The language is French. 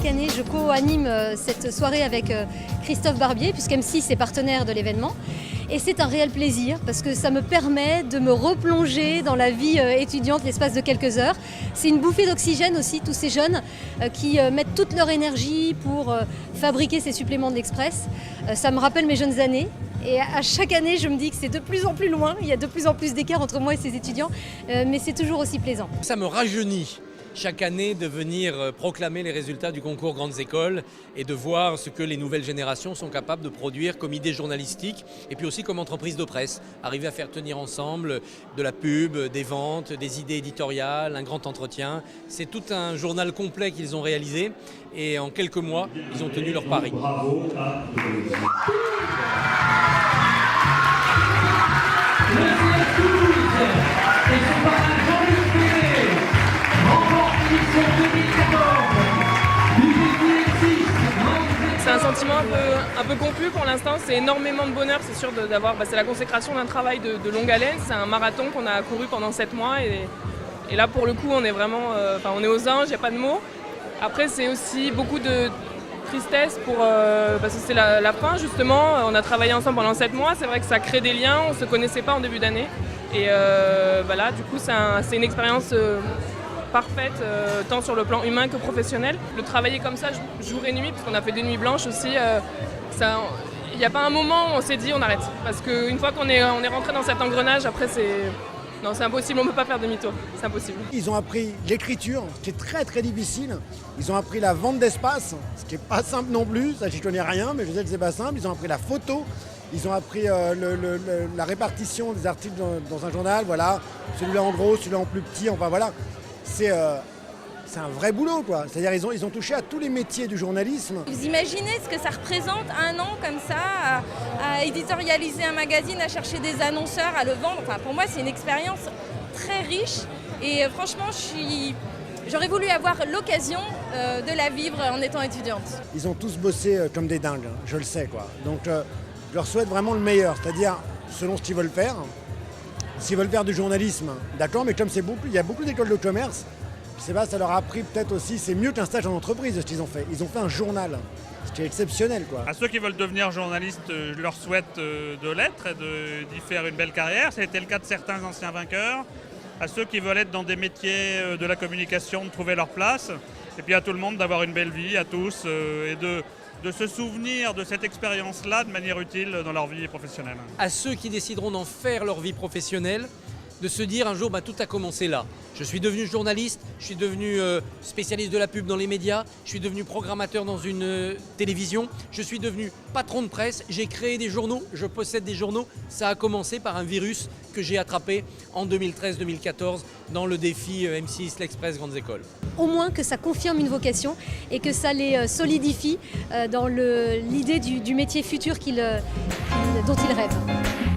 chaque année, je co-anime cette soirée avec Christophe Barbier, puisque M6 est partenaire de l'événement. Et c'est un réel plaisir parce que ça me permet de me replonger dans la vie étudiante l'espace de quelques heures. C'est une bouffée d'oxygène aussi, tous ces jeunes qui mettent toute leur énergie pour fabriquer ces suppléments de l'Express. Ça me rappelle mes jeunes années. Et à chaque année, je me dis que c'est de plus en plus loin, il y a de plus en plus d'écart entre moi et ces étudiants, mais c'est toujours aussi plaisant. Ça me rajeunit chaque année de venir proclamer les résultats du concours Grandes Écoles et de voir ce que les nouvelles générations sont capables de produire comme idées journalistiques et puis aussi comme entreprise de presse. Arriver à faire tenir ensemble de la pub, des ventes, des idées éditoriales, un grand entretien. C'est tout un journal complet qu'ils ont réalisé et en quelques mois, ils ont tenu leur pari. Bravo à C'est un sentiment un peu confus pour l'instant, c'est énormément de bonheur, c'est sûr d'avoir, c'est la consécration d'un travail de longue haleine, c'est un marathon qu'on a couru pendant 7 mois et là pour le coup on est vraiment, on est aux anges, il n'y a pas de mots. Après c'est aussi beaucoup de tristesse parce que c'est la fin justement, on a travaillé ensemble pendant 7 mois, c'est vrai que ça crée des liens, on ne se connaissait pas en début d'année et là du coup c'est une expérience parfaite, tant sur le plan humain que professionnel. Le travailler comme ça, jour et nuit, parce qu'on a fait des nuits blanches aussi, il n'y a pas un moment où on s'est dit on arrête. Parce qu'une fois qu'on est rentré dans cet engrenage, après c'est impossible, on ne peut pas faire demi-tour, c'est impossible. Ils ont appris l'écriture, ce qui est très très difficile. Ils ont appris la vente d'espace, ce qui n'est pas simple non plus, ça j'y connais rien, mais je sais que c'est pas simple. Ils ont appris la photo, ils ont appris la répartition des articles dans un journal, voilà, celui-là en gros, celui-là en plus petit, enfin voilà. C'est un vrai boulot, quoi. C'est-à-dire ils ont touché à tous les métiers du journalisme. Vous imaginez ce que ça représente un an comme ça, à éditorialiser un magazine, à chercher des annonceurs, à le vendre. Enfin, pour moi, c'est une expérience très riche et franchement, j'aurais voulu avoir l'occasion de la vivre en étant étudiante. Ils ont tous bossé comme des dingues, hein, je le sais, quoi. Donc je leur souhaite vraiment le meilleur, c'est-à-dire selon ce qu'ils veulent faire. S'ils veulent faire du journalisme, d'accord, mais comme il y a beaucoup d'écoles de commerce, je sais pas, ça leur a appris peut-être aussi, c'est mieux qu'un stage en entreprise ce qu'ils ont fait. Ils ont fait un journal, ce qui est exceptionnel, quoi. À ceux qui veulent devenir journalistes, je leur souhaite de l'être et d'y faire une belle carrière. Ça a été le cas de certains anciens vainqueurs. À ceux qui veulent être dans des métiers de la communication, de trouver leur place. Et puis à tout le monde d'avoir une belle vie, à tous, et de se souvenir de cette expérience-là de manière utile dans leur vie professionnelle. À ceux qui décideront d'en faire leur vie professionnelle, de se dire un jour, tout a commencé là. Je suis devenu journaliste, je suis devenu spécialiste de la pub dans les médias, je suis devenu programmateur dans une télévision, je suis devenu patron de presse, j'ai créé des journaux, je possède des journaux. Ça a commencé par un virus que j'ai attrapé en 2013-2014 dans le défi M6 l'Express Grandes Écoles. Au moins que ça confirme une vocation et que ça les solidifie dans l'idée du métier futur dont ils rêvent.